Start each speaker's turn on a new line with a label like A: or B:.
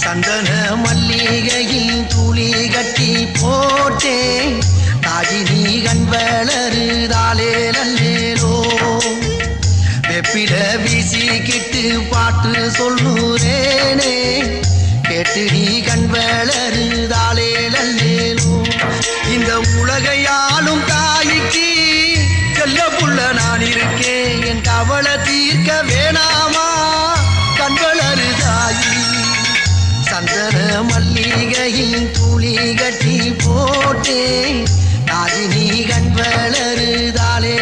A: சந்தன மல்லிகையில் துளி கட்டி போட்டேன் தாயினி கண் வளருதாலே நல்லேலோ வெப்பில வீசிக்கிட்டு பாட்டு சொல்லுறேனே கேட்டு நீ கண் வளருதாலே நல்லேலோ இந்த உலகையாலும் தாய்க்கு செல்ல புள்ள நான் இருக்கேன் என் கவலை தீர்க்க வேணாமா கண் வளருதாயி சந்தன மல்லிகையில் துளி கட்டி போட்டேன் தாயினி கண் வளருதாலே